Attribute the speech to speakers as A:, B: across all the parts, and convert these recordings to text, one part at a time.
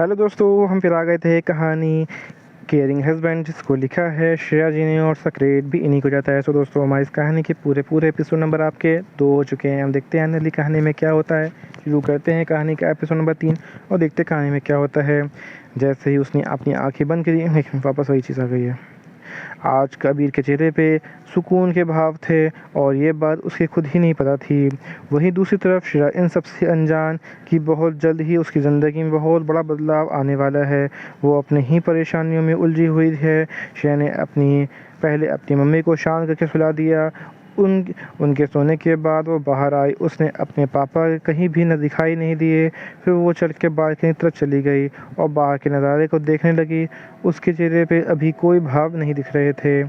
A: Hello दोस्तों, हम फिर आ गए थे कहानी केयरिंग हस्बैंड, जिसको लिखा है श्रेया जी ने और सक्रेट भी इन्हीं को जाता है। सो दोस्तों, हमारी इस कहानी के पूरे एपिसोड नंबर आपके 2 हो चुके हैं। हम देखते हैं अगली कहानी में क्या होता है। शुरू करते हैं कहानी का एपिसोड नंबर 3 और देखते हैं कहानी में क्या होता है। जैसे ही उसने अपनी आंखें बंद करी, वापस वही चीज़ आ गई है। आज कबीर के चेहरे पे सुकून के भाव थे और ये बात उसके खुद ही नहीं पता थी। वहीं दूसरी तरफ श्रेया इन सब से अनजान कि बहुत जल्द ही उसकी ज़िंदगी में बहुत बड़ा बदलाव आने वाला है। वो अपनी ही परेशानियों में उलझी हुई है। श्रेया ने पहले अपनी मम्मी को शांत करके सुला दिया। उनके सोने के बाद वो बाहर आई। उसने अपने पापा कहीं भी न दिखाई नहीं दिए। फिर वो चल के बालकनी की तरफ चली गई और बाहर के नज़ारे को देखने लगी। उसके चेहरे पे अभी कोई भाव नहीं दिख रहे थे,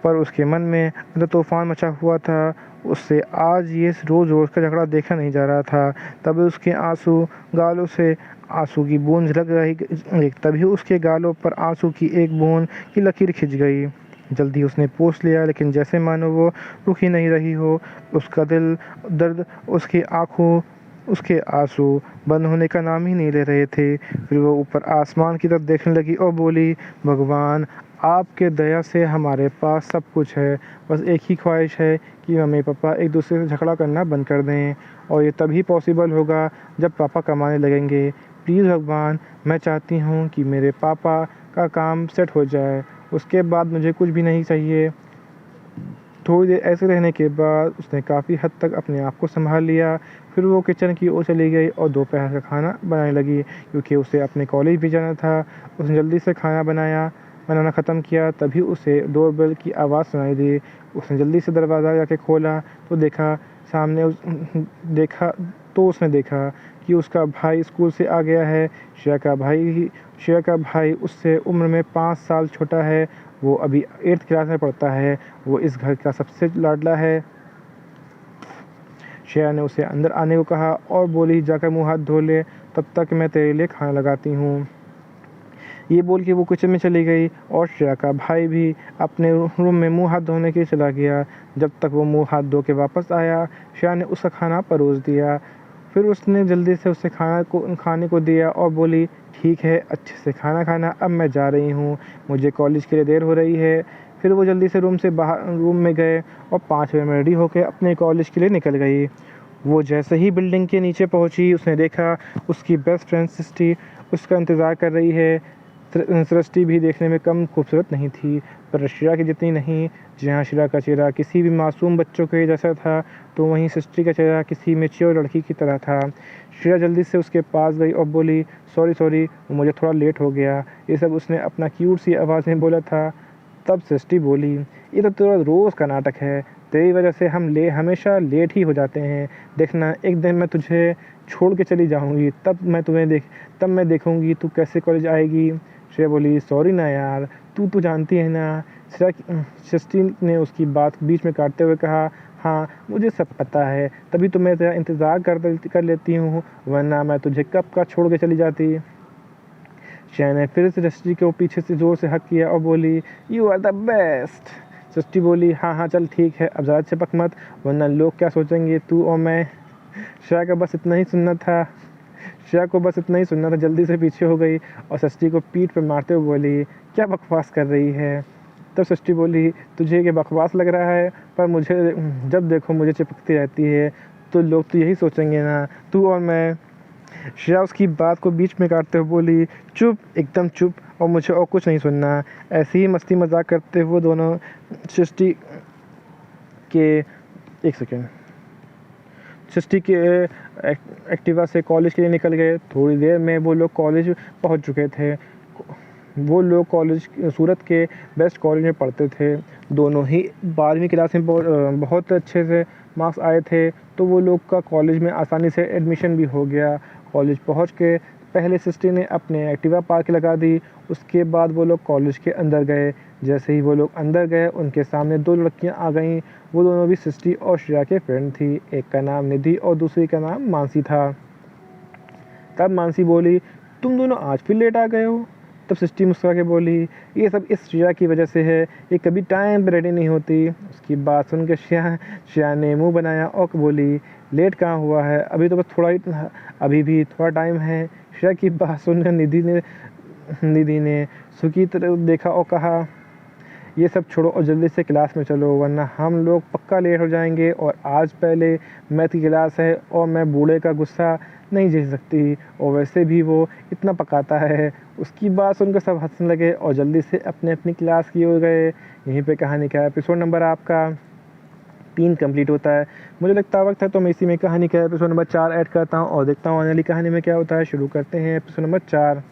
A: पर उसके मन में अंदर तूफान मचा हुआ था। उससे आज ये रोज़ का झगड़ा देखा नहीं जा रहा था। तभी उसके गालों से आंसू की बूंद झलक रही। तभी उसके गालों पर आंसू की एक बूंद की लकीर खिंच गई। जल्दी उसने पूछ लिया, लेकिन जैसे मानो वो रुक ही नहीं रही हो। उसका दिल दर्द, उसकी आंखों, उसके आंसू बंद होने का नाम ही नहीं ले रहे थे। फिर वो ऊपर आसमान की तरफ देखने लगी और बोली, भगवान, आपके दया से हमारे पास सब कुछ है। बस एक ही ख्वाहिश है कि मम्मी पापा एक दूसरे से झगड़ा करना बंद कर दें, और ये तभी पॉसिबल होगा जब पापा कमाने लगेंगे। प्लीज़ भगवान, मैं चाहती हूँ कि मेरे पापा का काम सेट हो जाए, उसके बाद मुझे कुछ भी नहीं चाहिए। थोड़ी देर ऐसे रहने के बाद उसने काफ़ी हद तक अपने आप को संभाल लिया। फिर वो किचन की ओर चली गई और दोपहर का खाना बनाने लगी, क्योंकि उसे अपने कॉलेज भी जाना था। उसने जल्दी से खाना बनाना ख़त्म किया। तभी उसे डोरबेल की आवाज़ सुनाई दी। उसने जल्दी से दरवाज़ा जाके खोला तो उसने देखा कि उसका भाई स्कूल से आ गया है। श्रेया का भाई उससे उम्र में 5 साल छोटा है। वो अभी 8th क्लास में पढ़ता है। वो इस घर का सबसे लाडला है। श्रेया ने उसे अंदर आने को कहा और बोली, जाकर मुंह हाथ धो ले, तब तक मैं तेरे लिए खाना लगाती हूँ। ये बोल के वो किचन में चली गई और श्रेया का भाई भी अपने रूम में मुंह हाथ धोने के लिए चला गया। जब तक वो मुंह हाथ धो के वापस आया, श्रेया ने उसका खाना परोस दिया। फिर उसने जल्दी से उसे खाने को दिया और बोली, ठीक है, अच्छे से खाना खाना, अब मैं जा रही हूँ, मुझे कॉलेज के लिए देर हो रही है। फिर वो जल्दी से रूम में गए और 5 बजे में रेडी होकर अपने कॉलेज के लिए निकल गई। वो जैसे ही बिल्डिंग के नीचे पहुंची, उसने देखा उसकी बेस्ट फ्रेंड सृष्टि उसका इंतज़ार कर रही है। सृष्टि भी देखने में कम खूबसूरत नहीं थी, पर श्रेया की जितनी नहीं। जहाँ श्रेया का चेहरा किसी भी मासूम बच्चों के जैसा था, तो वहीं सृष्टि का चेहरा किसी मैच्योर लड़की की तरह था। श्रेया जल्दी से उसके पास गई और बोली, सॉरी, मुझे थोड़ा लेट हो गया। ये सब उसने अपना क्यूट सी आवाज़ में बोला था। तब सृष्टि बोली, ये तो तेरा रोज़ का नाटक है, तेरी वजह से हम हमेशा लेट ही हो जाते हैं। देखना, एक दिन मैं तुझे छोड़ के चली जाऊंगी, तब मैं देखूंगी तू कैसे कॉलेज आएगी। श्रेया बोली, सॉरी ना यार, तू तो जानती है ना। सृष्टि ने उसकी बात बीच में काटते हुए कहा, हाँ मुझे सब पता है, तभी तो मैं तेरा इंतज़ार कर लेती हूँ, वरना मैं तुझे कब का छोड़ के चली जाती। श्रेया ने फिर से सृष्टि को पीछे से ज़ोर से हक किया और बोली, यू आर द बेस्ट। सृष्टि बोली, हाँ चल ठीक है, अब ज़्यादा चिपक मत, वरना लोग क्या सोचेंगे, तू और मैं। श्रेया को बस इतना ही सुनना था। जल्दी से पीछे हो गई और सृष्टि को पीठ पर मारते हुए बोली, क्या बकवास कर रही है। तब सृष्टि बोली, तुझे ये बकवास लग रहा है, पर मुझे जब देखो मुझे चिपकती रहती है, तो लोग तो यही सोचेंगे ना, तू और मैं। श्रेया उसकी बात को बीच में काटते हुए बोली, चुप, एकदम चुप, और मुझे और कुछ नहीं सुनना। ऐसे ही मस्ती मजाक करते हुए दोनों सृष्टि के एक्टिवा से कॉलेज के लिए निकल गए। थोड़ी देर में वो लोग कॉलेज पहुंच चुके थे। वो लोग सूरत के बेस्ट कॉलेज में पढ़ते थे। दोनों ही 12वीं क्लास में बहुत अच्छे से मार्क्स आए थे, तो वो लोग का कॉलेज में आसानी से एडमिशन भी हो गया। कॉलेज पहुंच के पहले सृष्टि ने अपने एक्टिवा पार्क लगा दी। उसके बाद वो लोग कॉलेज के अंदर गए। जैसे ही वो लोग अंदर गए, उनके सामने 2 लड़कियां आ गईं। वो दोनों भी सृष्टि और श्रेया के फ्रेंड थी। एक का नाम निधि और दूसरी का नाम मानसी था। तब मानसी बोली, तुम दोनों आज फिर लेट आ गए हो। तब सृष्टि मुस्कुरा के बोली, ये सब इस श्रेया की वजह से है, ये कभी टाइम पे रेडी नहीं होती। उसकी बात सुनकर श्रेया ने मुंह बनाया और बोली, लेट कहाँ हुआ है, अभी तो बस अभी भी थोड़ा टाइम है। श्रेया की बात सुनकर निधि ने सुखी तरफ देखा और कहा, ये सब छोड़ो और जल्दी से क्लास में चलो, वरना हम लोग पक्का लेट हो जाएंगे। और आज पहले मैथ की क्लास है और मैं बूढ़े का गुस्सा नहीं झेल सकती, और वैसे भी वो इतना पकाता है। उसकी बात सुनकर सब हंसने लगे और जल्दी से अपने अपनी क्लास की ओर गए। यहीं पे कहानी का एपिसोड नंबर आपका 3 कंप्लीट होता है। मुझे लगता वक्त है तो मैं इसी में कहानी का एपिसोड नंबर 4 ऐड करता हूँ और देखता हूँ आने वाली कहानी में क्या होता है। शुरू करते हैं एपिसोड नंबर 4।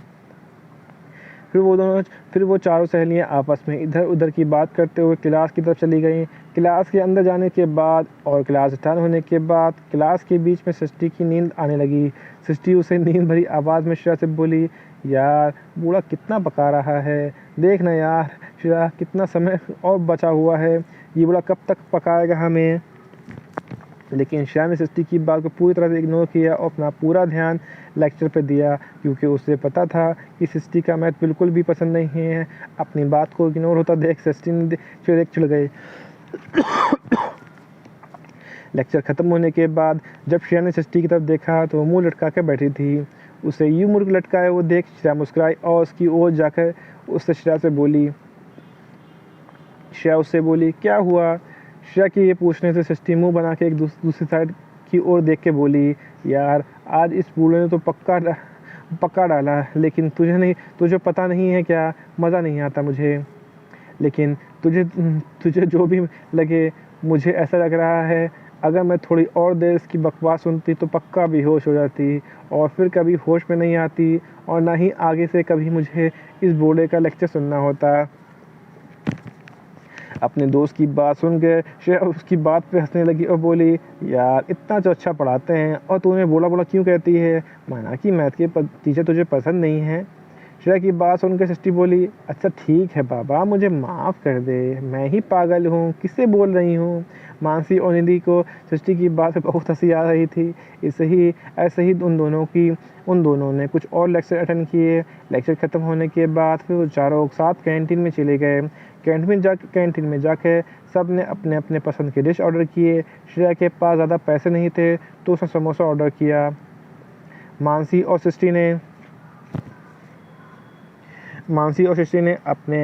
A: फिर वो चारों सहेलियां आपस में इधर उधर की बात करते हुए क्लास की तरफ चली गईं। क्लास के अंदर जाने के बाद और क्लास स्टार्ट होने के बाद क्लास के बीच में सृष्टि की नींद आने लगी। सृष्टि उसे नींद भरी आवाज़ में श्रेया से बोली, यार बूढ़ा कितना पका रहा है, देख ना यार श्रेया, कितना समय और बचा हुआ है, ये बूढ़ा कब तक पकाएगा हमें। लेकिन श्रेया ने सृष्टि की बात को पूरी तरह से इग्नोर किया और अपना पूरा ध्यान लेक्चर पर दिया, क्योंकि उसे पता था कि सृष्टि का मैथ बिल्कुल भी पसंद नहीं है। अपनी बात को इग्नोर होता देख सृष्टि ने चिढ़ गई। लेक्चर ख़त्म होने के बाद जब श्रेया ने सृष्टि की तरफ देखा तो वो मुंह लटका कर बैठी थी। उसे यूं मुंह लटकाए वो देख श्रेया मुस्कुराई और उसकी ओर जाकर श्रेया उससे बोली, क्या हुआ। श्रेया के ये पूछने से सृष्टि मुंह बना के एक दूसरी साइड की ओर देख के बोली, यार आज इस बूढ़े ने तो पक्का डाला, लेकिन तुझे पता नहीं है क्या, मज़ा नहीं आता मुझे। लेकिन तुझे जो भी लगे, मुझे ऐसा लग रहा है अगर मैं थोड़ी और देर इसकी बकवास सुनती तो पक्का बेहोश हो जाती और फिर कभी होश में नहीं आती और ना ही आगे से कभी मुझे इस बूढ़े का लेक्चर सुनना होता। अपने दोस्त की बात सुन के श्रेया उसकी बात पे हंसने लगी और बोली, यार इतना तो अच्छा पढ़ाते हैं और तू उन्हें बोला क्यों कहती है, माना कि मैथ के टीचर तुझे पसंद नहीं है। श्रेया की बात सुनकर सृष्टि बोली, अच्छा ठीक है बाबा, मुझे माफ़ कर दे, मैं ही पागल हूँ, किससे बोल रही हूँ। मानसी और निधि को सृष्टि की बात से बहुत हंसी आ रही थी। ऐसे ही उन दोनों ने कुछ और लेक्चर अटेंड किए। लेक्चर ख़त्म होने के बाद फिर वो चारों साथ कैंटीन में चले गए। कैंटीन में जाकर सब ने अपने अपने पसंद के डिश ऑर्डर किए। श्रेया के पास ज़्यादा पैसे नहीं थे तो उसने समोसा ऑर्डर किया। मानसी और सृष्टि ने अपने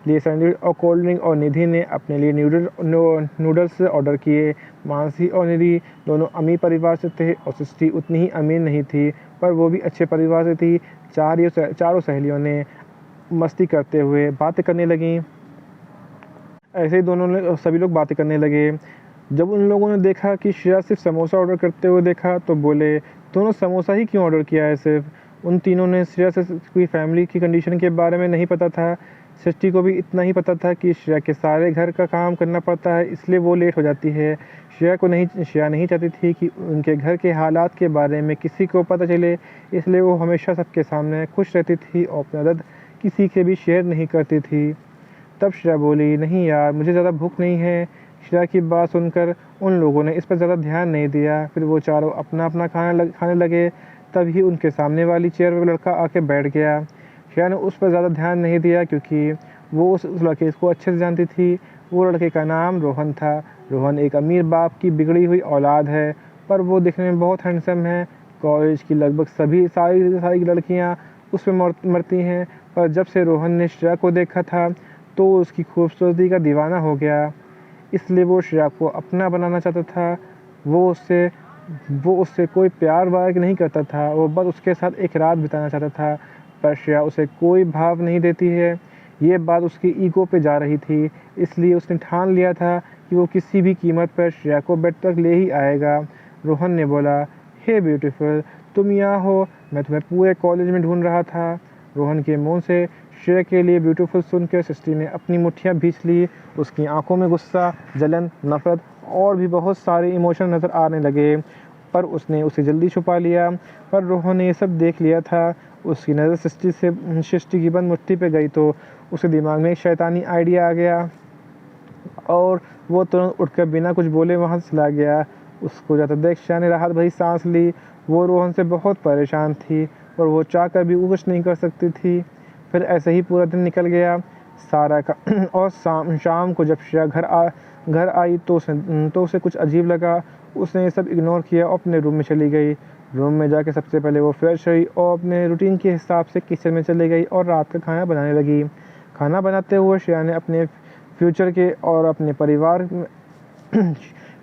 A: लिए सैंडविच और कोल्ड ड्रिंक और निधि ने अपने लिए नूडल्स ऑर्डर किए। मानसी और निधि दोनों अमीर परिवार से थे और सृष्टि उतनी ही अमीर नहीं थी, पर वो भी अच्छे परिवार से थी। चारों सहेलियों ने मस्ती करते हुए बातें करने लगीं। ऐसे ही सभी लोग बातें करने लगे। जब उन लोगों ने देखा कि श्रेया सिर्फ समोसा ऑर्डर करते हुए देखा तो बोले, दोनों समोसा ही क्यों ऑर्डर किया है सिर्फ। उन तीनों ने श्रेया से कोई फैमिली की कंडीशन के बारे में नहीं पता था। सृष्टि को भी इतना ही पता था कि श्रेया के सारे घर का काम करना पड़ता है, इसलिए वो लेट हो जाती है। श्रेया नहीं चाहती थी कि उनके घर के हालात के बारे में किसी को पता चले, इसलिए वो हमेशा सबके सामने खुश रहती थी और अपना दर्द किसी से भी शेयर नहीं करती थी। तब श्रेया बोली, नहीं यार, मुझे ज़्यादा भूख नहीं है। श्रेया की बात सुनकर उन लोगों ने इस पर ज़्यादा ध्यान नहीं दिया। फिर वो चारों अपना अपना खाने लगे। तभी उनके सामने वाली चेयर पर लड़का आके बैठ गया। श्रेया ने उस पर ज़्यादा ध्यान नहीं दिया क्योंकि वो उस लड़के को अच्छे से जानती थी। वो लड़के का नाम रोहन था। रोहन एक अमीर बाप की बिगड़ी हुई औलाद है, पर वो दिखने में बहुत हैंडसम है। कॉलेज की लगभग सारी लड़कियाँ उस पर मरती हैं, पर जब से रोहन ने श्रेया को देखा था तो उसकी खूबसूरती का दीवाना हो गया। इसलिए वो श्रेया को अपना बनाना चाहता था। वो उससे कोई प्यार वार नहीं करता था, वो बस उसके साथ एक रात बिताना चाहता था। पर श्रेया उसे कोई भाव नहीं देती है। ये बात उसकी ईगो पे जा रही थी, इसलिए उसने ठान लिया था कि वो किसी भी कीमत पर श्रेया को बेड तक ले ही आएगा। रोहन ने बोला, हे ब्यूटीफुल, तुम यहाँ हो, मैं तुम्हें पूरे कॉलेज में ढूंढ रहा था। रोहन के मुंह से श्रेया के लिए ब्यूटीफुल सुनकर सृष्टि ने अपनी मुट्ठियाँ भींच ली। उसकी आंखों में गुस्सा, जलन, नफरत और भी बहुत सारे इमोशन नज़र आने लगे, पर उसने उसे जल्दी छुपा लिया। पर रोहन ने ये सब देख लिया था। उसकी नज़र सृष्टि की बंद मुट्ठी पे गई तो उसके दिमाग में एक शैतानी आइडिया आ गया और वो तुरंत उठकर बिना कुछ बोले वहाँ से चला गया। उसको जाता देख श्रेया ने राहत भरी सांस ली। वो रोहन से बहुत परेशान थी और वो चाह कर भी कुछ नहीं कर सकती थी। फिर ऐसे ही पूरा दिन निकल गया सारा का और शाम को जब श्रेया घर आई तो उसे कुछ अजीब लगा। उसने ये सब इग्नोर किया और अपने रूम में चली गई। रूम में जाके सबसे पहले वो फ्रेश हुई और अपने रूटीन के हिसाब से किचन में चली गई और रात का खाना बनाने लगी। खाना बनाते हुए श्रेया ने अपने फ्यूचर के और अपने परिवार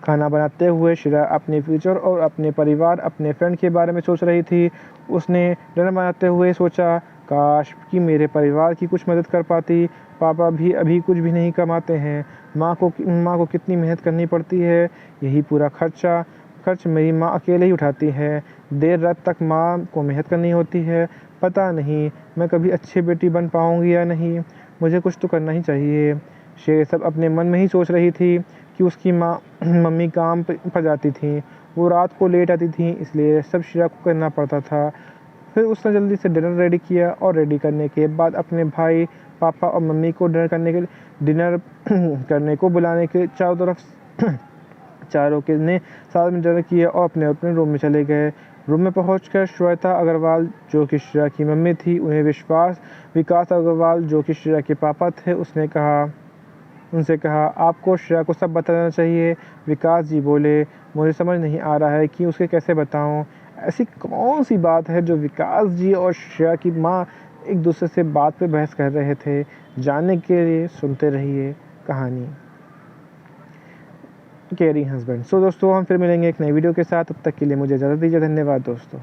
A: खाना बनाते हुए श्रेया अपने फ्यूचर और अपने परिवार, अपने फ्रेंड के बारे में सोच रही थी। उसने डिनर बनाते हुए सोचा, काश कि मेरे परिवार की कुछ मदद कर पाती। पापा भी अभी कुछ भी नहीं कमाते हैं। माँ को कितनी मेहनत करनी पड़ती है। यही पूरा खर्च मेरी माँ अकेले ही उठाती है। देर रात तक माँ को मेहनत करनी होती है। पता नहीं मैं कभी अच्छी बेटी बन पाऊँगी या नहीं। मुझे कुछ तो करना ही चाहिए। शेर सब अपने मन में ही सोच रही थी कि उसकी मम्मी काम पर जाती थी। वो रात को लेट आती थी, इसलिए सब श्रेया को करना पड़ता था। फिर उसने जल्दी से डिनर रेडी किया और रेडी करने के बाद अपने भाई, पापा और मम्मी को डिनर करने को बुलाने के चारों के ने साथ में डिनर किया और अपने अपने रूम में चले गए। रूम में पहुंचकर श्वेता अग्रवाल, जो कि श्रेया की मम्मी थी, उन्हें विकास अग्रवाल, जो कि श्रेया के पापा थे, उनसे कहा, आपको श्रेया को सब बताना चाहिए। विकास जी बोले, मुझे समझ नहीं आ रहा है कि उसे कैसे बताऊं। ऐसी कौन सी बात है जो विकास जी और श्रेया की माँ एक दूसरे से बात पे बहस कर रहे थे। जानने के लिए सुनते रहिए कहानी केयरिंग हस्बैंड। दोस्तों हम फिर मिलेंगे एक नई वीडियो के साथ। तब तक के लिए मुझे इजाज़त दीजिए। धन्यवाद दोस्तों।